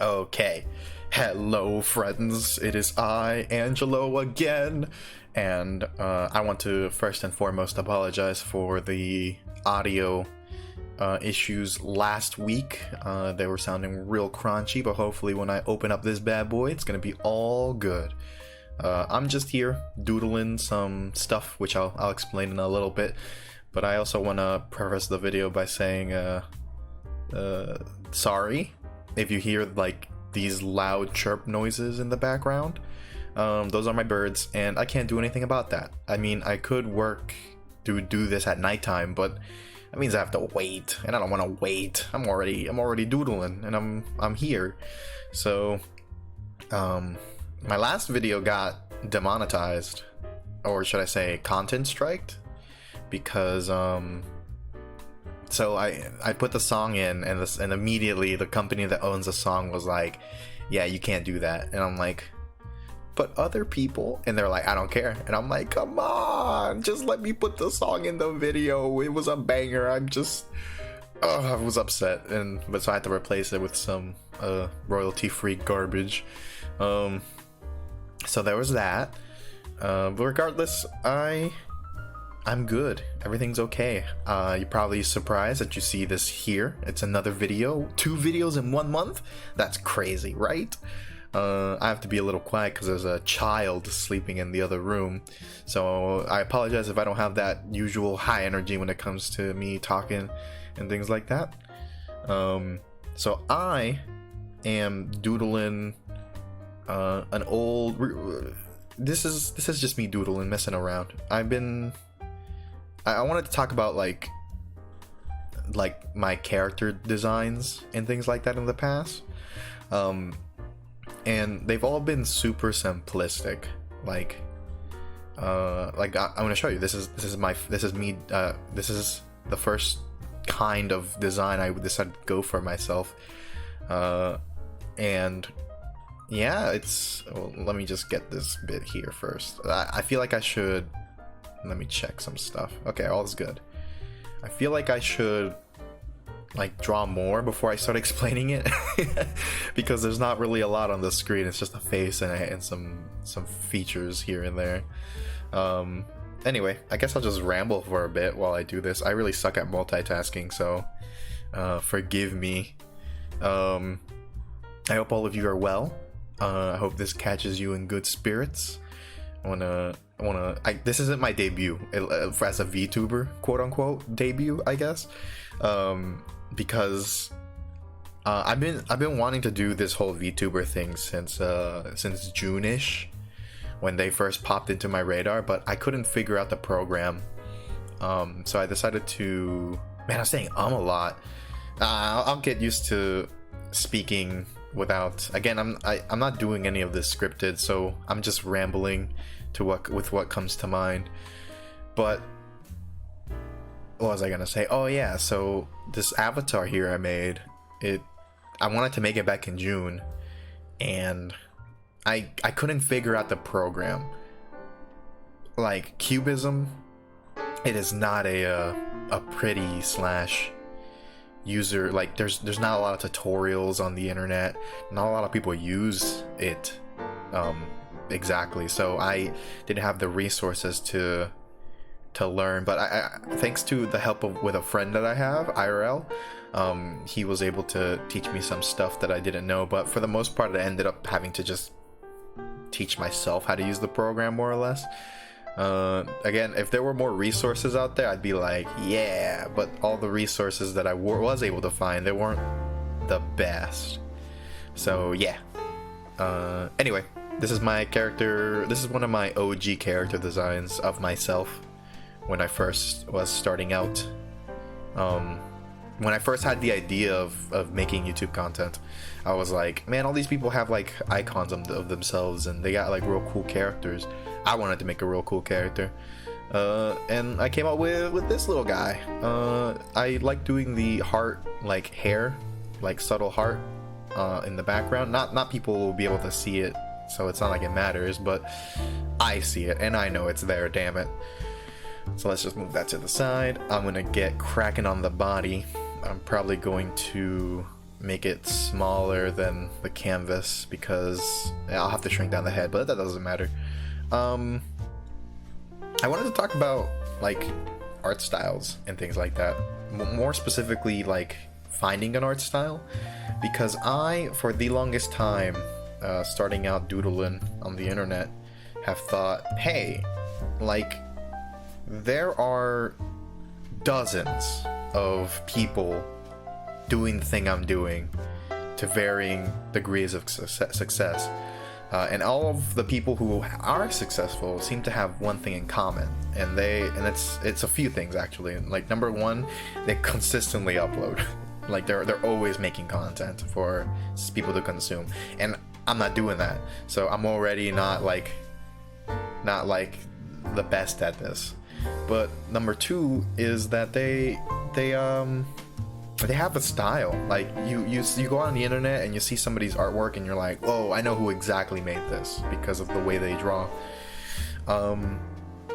Okay. Hello, friends. It is I, Angelo, again. And I want to first and foremost apologize for the audio issues last week. They were sounding real crunchy, but hopefully when I open up this bad boy, it's going to be all good. I'm just here doodling some stuff, which I'll explain in a little bit. But I also want to preface the video by saying, sorry if you hear like these loud chirp noises in the background. Those are my birds, and I can't do anything about that. I mean, I could work to do this at nighttime, but that means I have to wait, and I don't want to wait. I'm already doodling, and I'm here. So, my last video got demonetized, or should I say, content striked, because so I put the song in, and immediately the company that owns the song was like, yeah, you can't do that. And I'm like, but other people, and they're like, I don't care. And I'm like, come on, just let me put the song in the video. It was a banger. I was upset, but so I had to replace it with some royalty-free garbage. So there was that. But regardless, I'm good. Everything's okay. You're probably surprised that you see this here. It's another video. 2 videos in 1 month? That's crazy, right? I have to be a little quiet because there's a child sleeping in the other room. So I apologize if I don't have that usual high energy when it comes to me talking and things like that. So I am doodling an old... This is just me doodling, messing around. I wanted to talk about like my character designs and things like that in the past, and they've all been super simplistic. I'm going to show you. This is the first kind of design I decided to go for myself, and yeah, let me just get this bit here first. I feel like I should. Let me check some stuff. Okay, all is good. I feel like I should like draw more before I start explaining it because there's not really a lot on the screen. It's just a face and some features here and there. Anyway, I guess I'll just ramble for a bit while I do this. I really suck at multitasking, so forgive me. I hope all of you are well. I hope this catches you in good spirits. This isn't my debut as a VTuber, quote unquote debut, I guess, because I've been wanting to do this whole VTuber thing since June-ish, when they first popped into my radar, but I couldn't figure out the program. So I decided to, man, I'm saying a lot. I'll get used to speaking without, again, I'm not doing any of this scripted, so I'm just rambling with what comes to mind. But what was I gonna say? Oh yeah, so this avatar here I made, I wanted to make it back in June, and I couldn't figure out the program. Like Cubism, it is not a pretty slash user, like there's not a lot of tutorials on the internet. Not a lot of people use it exactly, so I didn't have the resources to learn. But I thanks to the help with a friend that I have, IRL, he was able to teach me some stuff that I didn't know. But for the most part, I ended up having to just teach myself how to use the program, more or less. Again, if there were more resources out there, I'd be like, yeah, but all the resources that I was able to find, they weren't the best. So yeah. Anyway, this is my character. This is one of my OG character designs of myself when I first was starting out. When I first had the idea of making YouTube content, I was like, man, all these people have like icons of themselves, and they got like real cool characters. I wanted to make a real cool character, and I came up with this little guy. I like doing the heart, like hair, like subtle heart in the background. Not people will be able to see it, so it's not like it matters, but I see it and I know it's there, damn it. So let's just move that to the side. I'm gonna get cracking on the body. I'm probably going to make it smaller than the canvas because I'll have to shrink down the head, but that doesn't matter. I wanted to talk about like art styles and things like that. More specifically, like finding an art style, because I, for the longest time, starting out doodling on the internet, have thought, hey, like there are dozens of people doing the thing I'm doing to varying degrees of success. And all of the people who are successful seem to have one thing in common, and it's a few things actually. Like number one, they consistently upload. Like they're always making content for people to consume, and I'm not doing that, so I'm already not like the best at this. But number two is that they have a style. Like you go on the internet and you see somebody's artwork and you're like, whoa, I know who exactly made this because of the way they draw.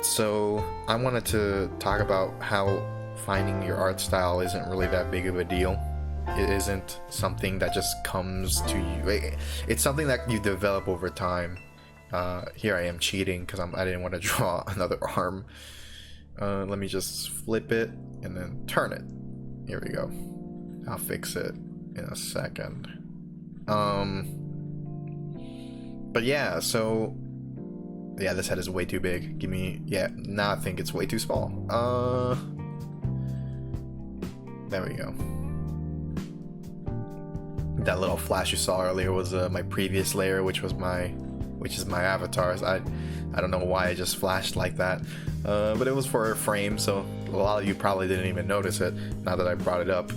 So I wanted to talk about how finding your art style isn't really that big of a deal. It isn't something that just comes to you. It's something that you develop over time. Here I am cheating because I didn't want to draw another arm. Let me just flip it and then turn it. Here we go. I'll fix it in a second. But yeah, so yeah, this head is way too big. Now I think it's way too small. There we go. That little flash you saw earlier was my previous layer, which is my avatars. I don't know why it just flashed like that, but it was for a frame, so a lot of you probably didn't even notice it now that I brought it up.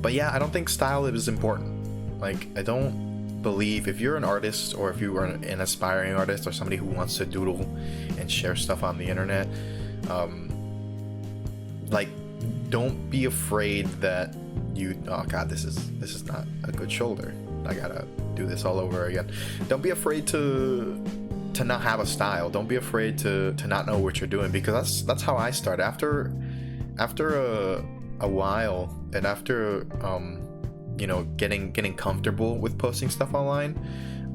But yeah, I don't think style is important. Like, I don't believe if you're an artist, or if you are an aspiring artist, or somebody who wants to doodle and share stuff on the internet, like, don't be afraid that oh god, this is not a good shoulder. I gotta do this all over again. Don't be afraid to not have a style. Don't be afraid to not know what you're doing, because that's how I started. After a while, and after getting comfortable with posting stuff online,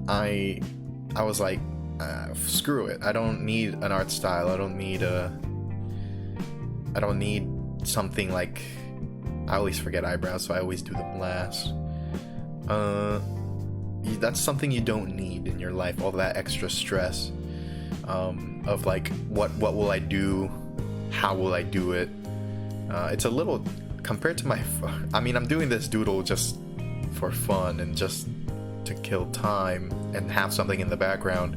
I was like, screw it. I don't need an art style. I don't need something like, I always forget eyebrows, so I always do them last. That's something you don't need in your life, all that extra stress of like, what will I do, how will I do it. It's a little, compared to I'm doing this doodle just for fun and just to kill time and have something in the background,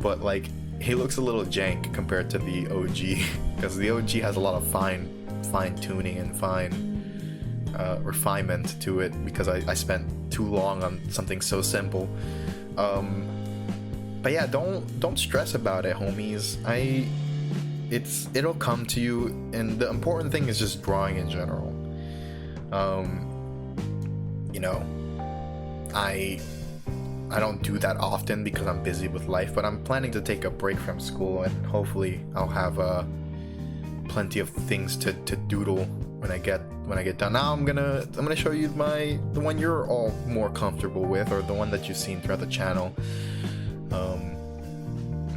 but like, he looks a little jank compared to the OG, because the OG has a lot of fine tuning and fine refinement to it, because I spent too long on something so simple. But yeah, don't stress about it, homies. It'll come to you, and the important thing is just drawing in general. I don't do that often because I'm busy with life, but I'm planning to take a break from school, and hopefully I'll have plenty of things to doodle when I get done. Now I'm gonna show you the one you're all more comfortable with, or the one that you've seen throughout the channel.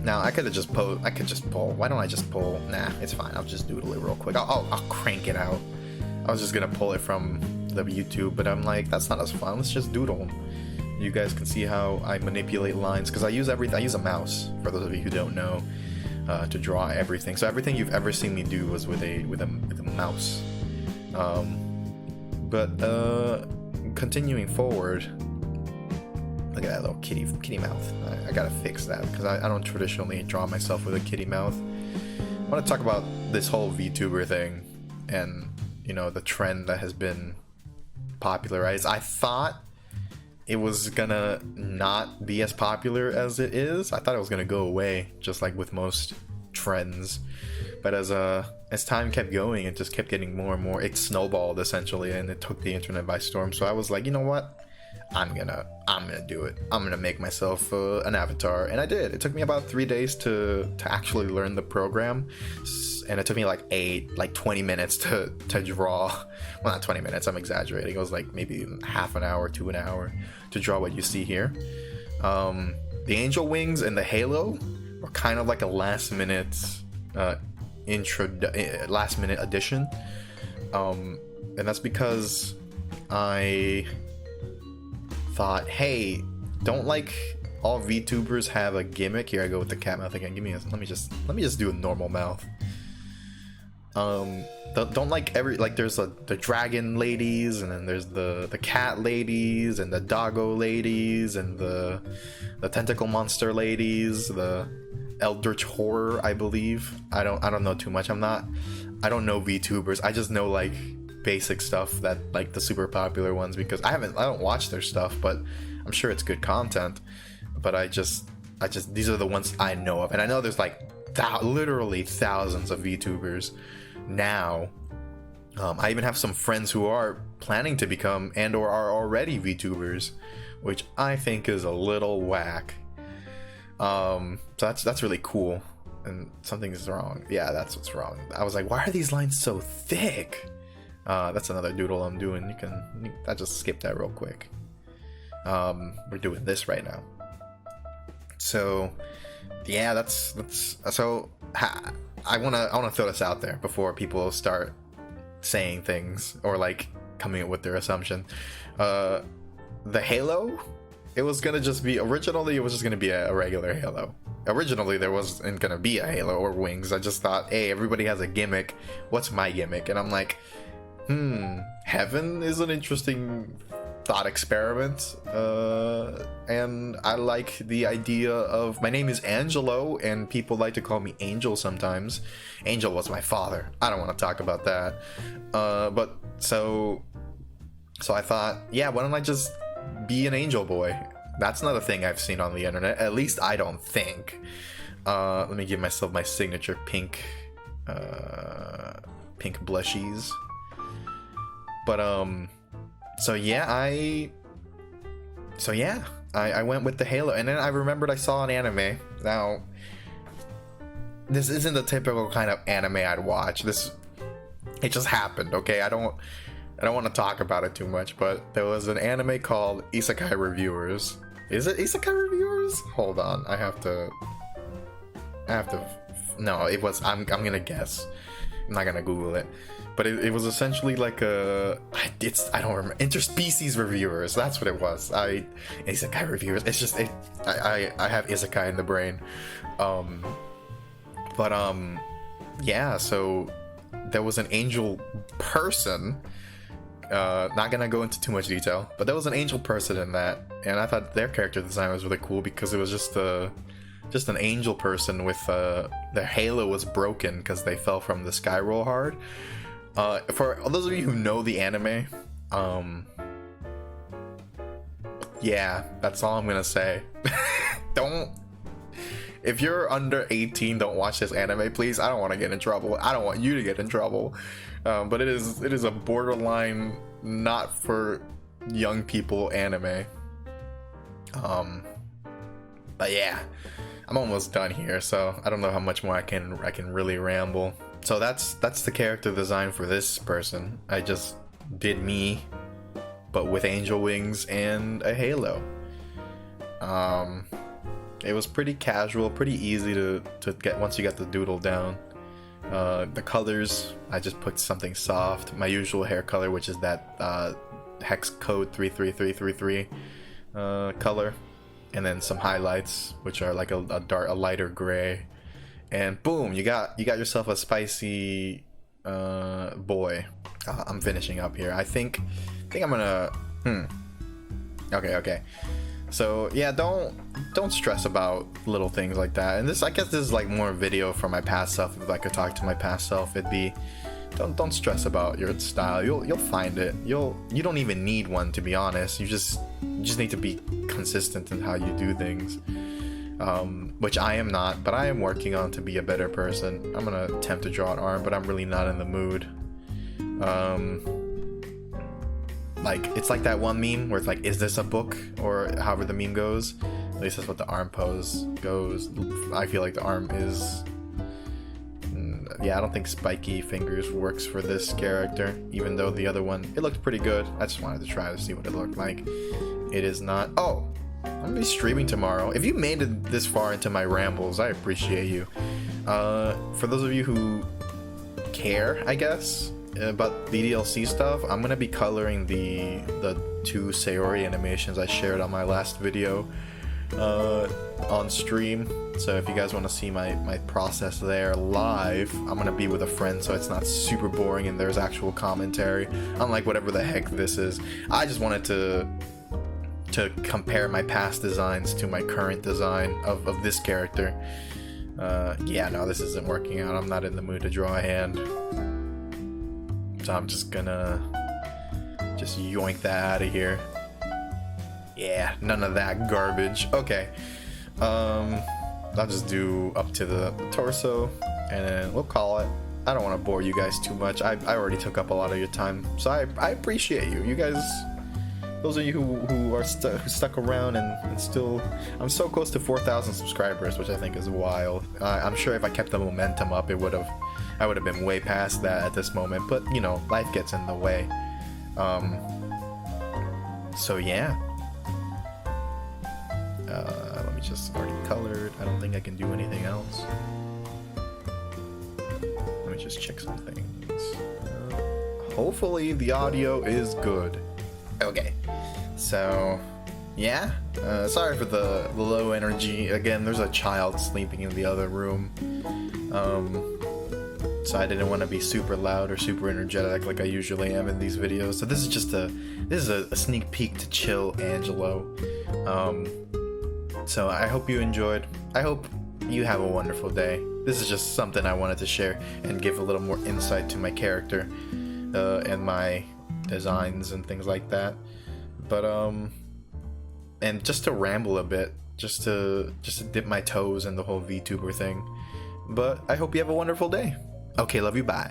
Now I could just pull. Why don't I just pull? Nah, it's fine. I'll just doodle it real quick. I'll crank it out. I was just gonna pull it from the YouTube, but I'm like, that's not as fun. Let's just doodle. You guys can see how I manipulate lines, because I use everything. I use a mouse, for those of you who don't know, to draw everything. So everything you've ever seen me do was with a mouse. But continuing forward, look at that little kitty mouth. I gotta fix that, because I don't traditionally draw myself with a kitty mouth. I want to talk about this whole VTuber thing, and the trend that has been popularized. I thought it was gonna not be as popular as it is. I thought it was gonna go away, just like with most trends. But as time kept going, it just kept getting more and more. It snowballed essentially, and it took the internet by storm. So I was like, you know what? I'm gonna do it. I'm gonna make myself an avatar, and I did. It took me about 3 days to actually learn the program, and it took me like 20 minutes to draw. Well, not 20 minutes, I'm exaggerating. It was like maybe half an hour to an hour to draw what you see here. The angel wings and the halo were kind of like a last minute addition, and that's because I thought, hey, don't like all VTubers have a gimmick. Here I go with the cat mouth again. Let me just do a normal mouth. Don't like there's the dragon ladies, and then there's the cat ladies, and the doggo ladies, and the tentacle monster ladies, the eldritch horror, I believe. I don't know too much. I don't know VTubers. I just know like basic stuff, that like the super popular ones, because I don't watch their stuff, but I'm sure it's good content. But I just these are the ones I know of, and I know there's like literally thousands of VTubers now. I even have some friends who are planning to become and or are already VTubers, which I think is a little whack. So that's really cool, and something's wrong. Yeah, that's what's wrong. I was like, why are these lines so thick? That's another doodle I'm doing. I just skipped that real quick. We're doing this right now. So yeah, that's so I wanna throw this out there before people start saying things or like coming up with their assumption. The halo, it was gonna just be originally it was just gonna be a regular halo. Originally there wasn't gonna be a halo or wings. I just thought, hey, everybody has a gimmick. What's my gimmick? And I'm like, heaven is an interesting thought experiment, and I like the idea of, my name is Angelo and people like to call me Angel sometimes. Angel was my father. I don't want to talk about that, but so I thought, yeah, why don't I just be an angel boy? That's not a thing I've seen on the internet, at least I don't think. Let me give myself my signature pink blushies. But So yeah, I went with the halo, and then I remembered I saw an anime. Now, this isn't the typical kind of anime I'd watch. It just happened, okay? I don't want to talk about it too much, but there was an anime called Isekai Reviewers. Is it Isekai Reviewers? Hold on, I have to. No, it was. I'm gonna guess. I'm not gonna Google it. But it was essentially like I don't remember, interspecies reviewers. That's what it was. Isekai reviewers. It's just I have isekai in the brain. Yeah. So there was an angel person. Not gonna go into too much detail, but there was an angel person in that, and I thought their character design was really cool because it was just an angel person with their halo was broken because they fell from the sky real hard. For those of you who know the anime, yeah, that's all I'm gonna say. If you're under 18, don't watch this anime, please. I don't want to get in trouble. I don't want you to get in trouble. But it is a borderline not for young people anime. But yeah, I'm almost done here, so I don't know how much more I can really ramble. So that's the character design for this person. I just did me, but with angel wings and a halo. It was pretty casual, pretty easy to get once you got the doodle down. The colors, I just put something soft, my usual hair color, which is that hex code 33333 color, and then some highlights, which are like a lighter gray. And boom, you got yourself a spicy boy. I'm finishing up here. I think I'm gonna okay. So yeah, don't stress about little things like that. And I guess this is like more video for my past self. If I could talk to my past self, it'd be don't stress about your style. You'll find it. You don't even need one, to be honest. You just need to be consistent in how you do things. Which I am not, but I am working on to be a better person. I'm gonna attempt to draw an arm, but I'm really not in the mood. Like, it's like that one meme where it's like, is this a book? Or however the meme goes. At least that's what the arm pose goes. I feel like the arm is... yeah, I don't think spiky fingers works for this character, even though the other one, it looked pretty good. I just wanted to try to see what it looked like. It is not. Oh, I'm gonna be streaming tomorrow. If you made it this far into my rambles, I appreciate you. For those of you who care, I guess, about the DLC stuff, I'm gonna be coloring the 2 Sayori animations I shared on my last video on stream. So if you guys want to see my process there live, I'm gonna be with a friend, so it's not super boring and there's actual commentary, unlike whatever the heck this is. I just wanted to compare my past designs to my current design of this character. Yeah, no, this isn't working out. I'm not in the mood to draw a hand, so I'm just gonna yoink that out of here. Yeah, none of that garbage. Okay, I'll just do up to the torso, and then we'll call it. I don't want to bore you guys too much. I already took up a lot of your time, so I appreciate you. You guys, those of you who are who stuck around and still, I'm so close to 4,000 subscribers, which I think is wild. I'm sure if I kept the momentum up, I would have been way past that at this moment. But you know, life gets in the way. So yeah. Let me just already colored. I don't think I can do anything else. Let me just check some things. Hopefully the audio is good. Okay, so yeah, sorry for the low energy. Again, there's a child sleeping in the other room, so I didn't want to be super loud or super energetic like I usually am in these videos. So this is just a sneak peek to chill Angelo. So I hope you enjoyed. I hope you have a wonderful day. This is just something I wanted to share and give a little more insight to my character and my designs and things like that. But and just to ramble a bit, just to dip my toes in the whole VTuber thing. But I hope you have a wonderful day. Okay, love you, bye.